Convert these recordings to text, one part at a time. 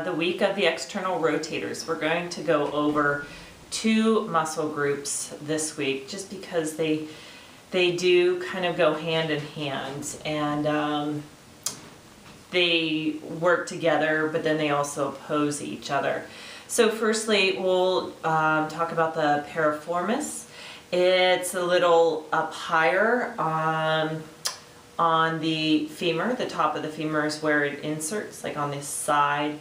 The week of the external rotators, we're going to go over two muscle groups this week just because they do kind of go hand in hand, and they work together, but then they also oppose each other. So firstly, we'll talk about the Periiformis. It's a little up higher on the femur. The top of the femur is where it inserts, like on this side,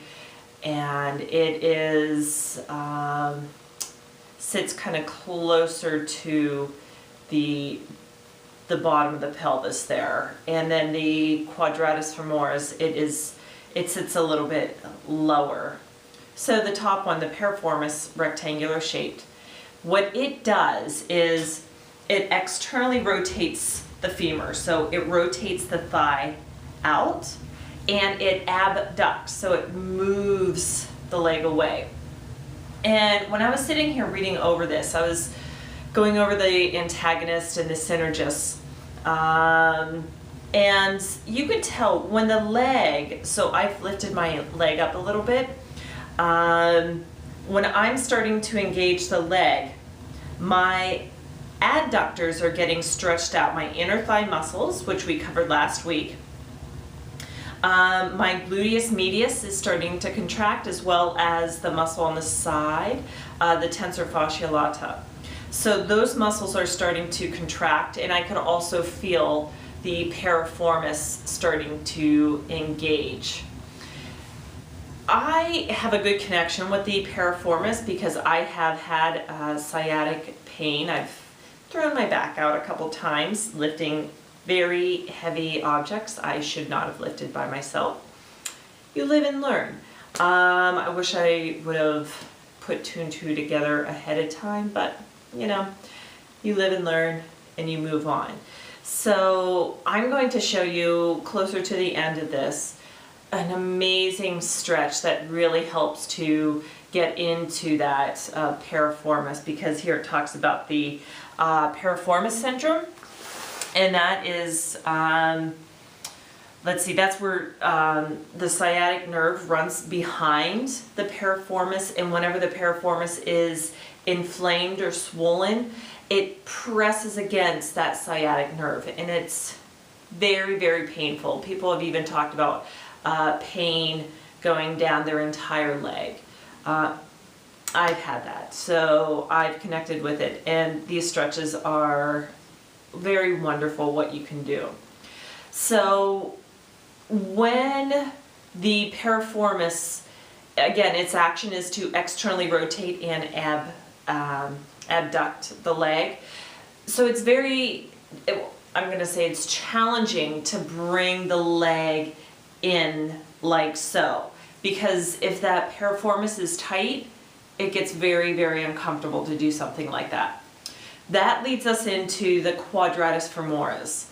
and it is sits kind of closer to the bottom of the pelvis there. And then the Quadratus femoris, it sits a little bit lower. So the top one, the Periiformis, rectangular shaped, what it does is it externally rotates the femur. So it rotates the thigh out and it abducts, so it moves the leg away. And when I was sitting here reading over this, I was going over the antagonist and the synergist, and you could tell when the leg, so I've lifted my leg up a little bit, when I'm starting to engage the leg, my adductors are getting stretched out, my inner thigh muscles, which we covered last week. My gluteus medius is starting to contract, as well as the muscle on the side, the tensor fascia lata. So those muscles are starting to contract, and I could also feel the Periiformis starting to engage. I have a good connection with the Periiformis because I have had sciatic pain. I've thrown my back out a couple times lifting very heavy objects I should not have lifted by myself. You live and learn. I wish I would have put two and two together ahead of time, but you know, you live and learn and you move on. So I'm going to show you closer to the end of this an amazing stretch that really helps to get into that Periiformis, because here it talks about the Periiformis syndrome. And that is, let's see, that's where the sciatic nerve runs behind the Periiformis, and whenever the Periiformis is inflamed or swollen, it presses against that sciatic nerve, and it's very, very painful. People have even talked about pain going down their entire leg. I've had that, so I've connected with it, and these stretches are very wonderful what you can do. So when the Periiformis, again, its action is to externally rotate and abduct the leg. So it's I'm going to say it's challenging to bring the leg in like so, because if that Periiformis is tight, it gets very, very uncomfortable to do something like that. That leads us into the Quadratus femoris.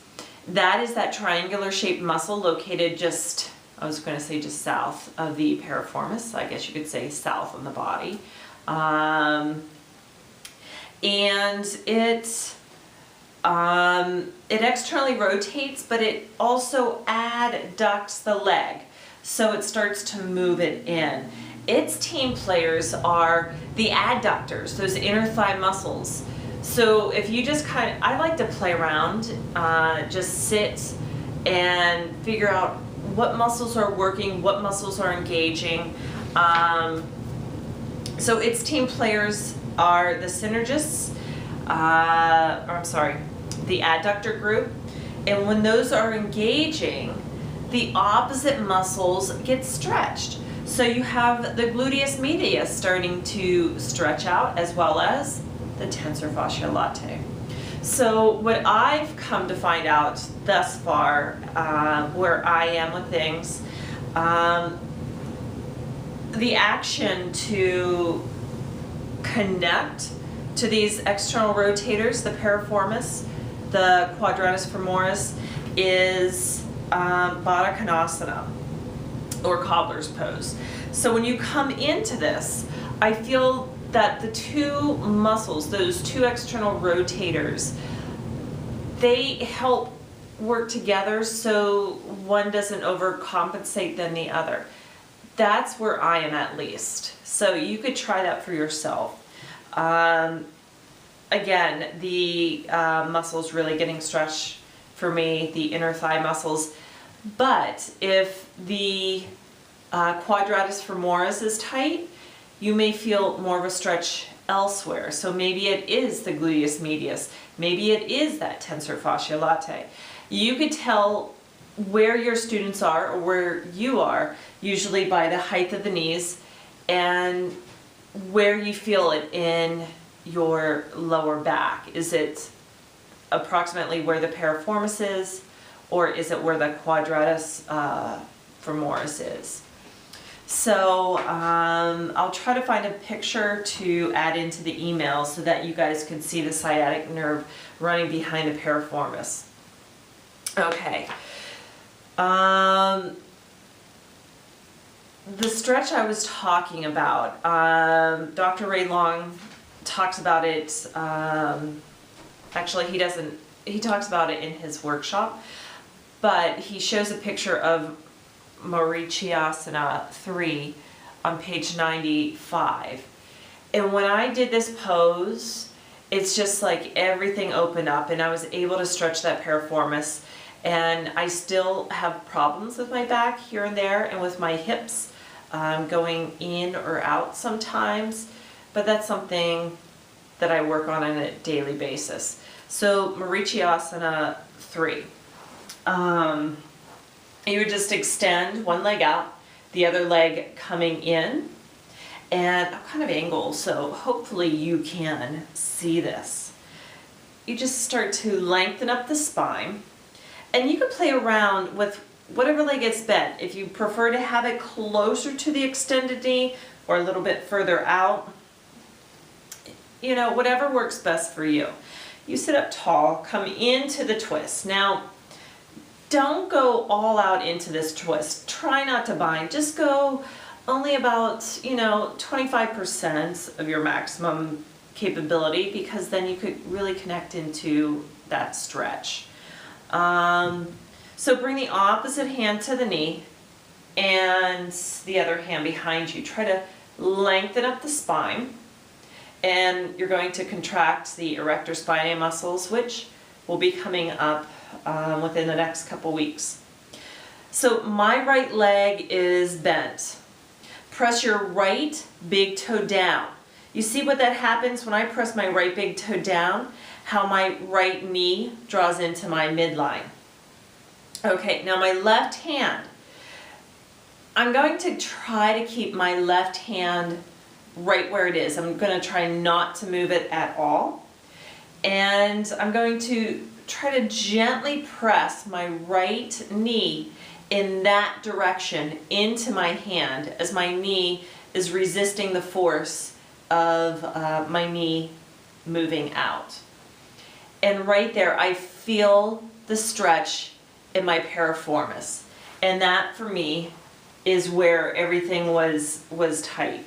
That is that triangular shaped muscle located just, I was going to say just south of the Periiformis. I guess you could say south on the body. And it externally rotates, but it also adducts the leg. So it starts to move it in. Its team players are the adductors, those inner thigh muscles. So if you just I like to play around, just sit and figure out what muscles are working, what muscles are engaging. So its team players are the synergists, the adductor group. And when those are engaging, the opposite muscles get stretched. So you have the gluteus medius starting to stretch out, as well as the tensor fascia latae. So what I've come to find out thus far, where I am with things, the action to connect to these external rotators, the Periiformis, the Quadratus femoris, is Baddha Konasana, or cobbler's pose. So when you come into this, I feel that the two muscles, those two external rotators, they help work together so one doesn't overcompensate than the other. That's where I am at least. So you could try that for yourself. Again, the muscles really getting stretched for me, the inner thigh muscles. But if the Quadratus femoris is tight, you may feel more of a stretch elsewhere. So maybe it is the gluteus medius. Maybe it is that tensor fasciae latae. You could tell where your students are or where you are, usually by the height of the knees and where you feel it in your lower back. Is it approximately where the periiformis is, or is it where the Quadratus femoris is? So I'll try to find a picture to add into the email so that you guys can see the sciatic nerve running behind the periiformis. Okay. The stretch I was talking about, Dr. Ray Long talks about it, actually he talks about it in his workshop, but he shows a picture of Marichyasana 3 on page 95. And when I did this pose, it's just like everything opened up and I was able to stretch that periiformis. And I still have problems with my back here and there and with my hips going in or out sometimes, but that's something that I work on a daily basis. So Marichyasana 3. You would just extend one leg out, the other leg coming in, and I'm kind of angled, so hopefully you can see this. You just start to lengthen up the spine, and you can play around with whatever leg gets bent. If you prefer to have it closer to the extended knee or a little bit further out, you know, whatever works best for you. You sit up tall, come into the twist. Now, don't go all out into this twist. Try not to bind. Just go only about, 25% of your maximum capability, because then you could really connect into that stretch. So bring the opposite hand to the knee and the other hand behind you. Try to lengthen up the spine, and you're going to contract the erector spinae muscles, which will be coming up within the next couple weeks. So my right leg is bent. Press your right big toe down. You see what that happens when I press my right big toe down? How my right knee draws into my midline. Okay, now my left hand. I'm going to try to keep my left hand right where it is. I'm going to try not to move it at all. And I'm going to try to gently press my right knee in that direction into my hand as my knee is resisting the force of my knee moving out. And right there I feel the stretch in my periiformis, and that for me is where everything was tight.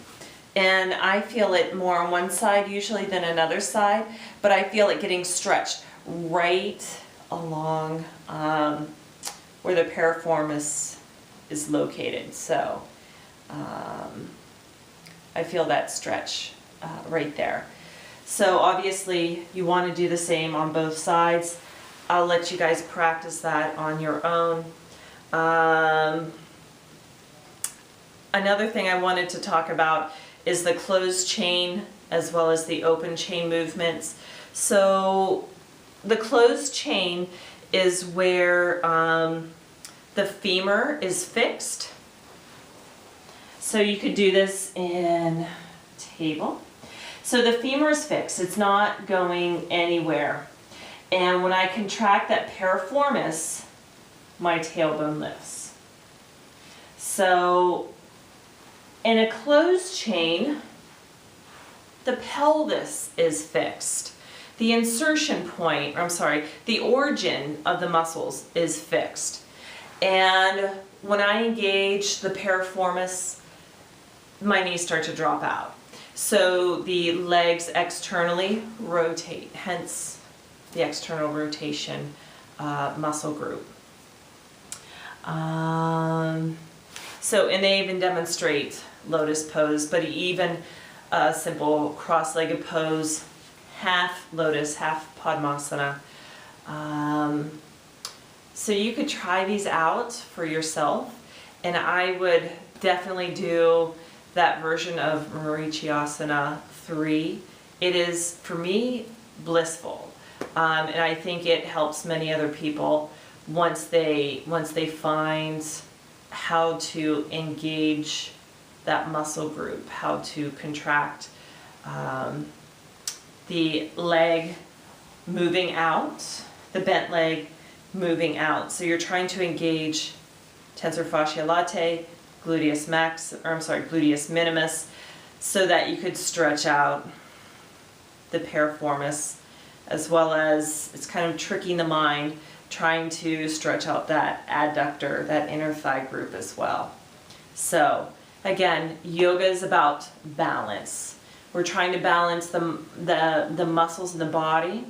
And I feel it more on one side usually than another side, but I feel it getting stretched right along where the periiformis is located. So I feel that stretch right there. So obviously you want to do the same on both sides. I'll let you guys practice that on your own. Another thing I wanted to talk about is the closed chain as well as the open chain movements. So the closed chain is where the femur is fixed. So you could do this in table. So the femur is fixed, it's not going anywhere. And when I contract that periiformis, my tailbone lifts. So in a closed chain, the pelvis is fixed. The insertion point, the origin of the muscles is fixed. And when I engage the periiformis, my knees start to drop out. So the legs externally rotate, hence the external rotation muscle group. So, and they even demonstrate lotus pose, but even a simple cross-legged pose, half lotus, half Padmasana. So you could try these out for yourself, and I would definitely do that version of Marichyasana 3. It is, for me, blissful, and I think it helps many other people once they find how to engage that muscle group, how to contract the leg moving out, the bent leg moving out. So you're trying to engage tensor fasciae latae, gluteus minimus, so that you could stretch out the piriformis, as well as it's kind of tricking the mind, trying to stretch out that adductor, that inner thigh group as well. So again, yoga is about balance. We're trying to balance the muscles in the body,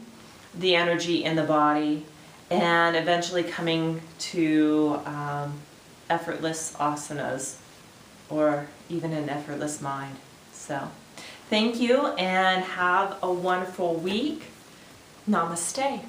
the energy in the body, and eventually coming to effortless asanas, or even an effortless mind. So thank you and have a wonderful week. Namaste.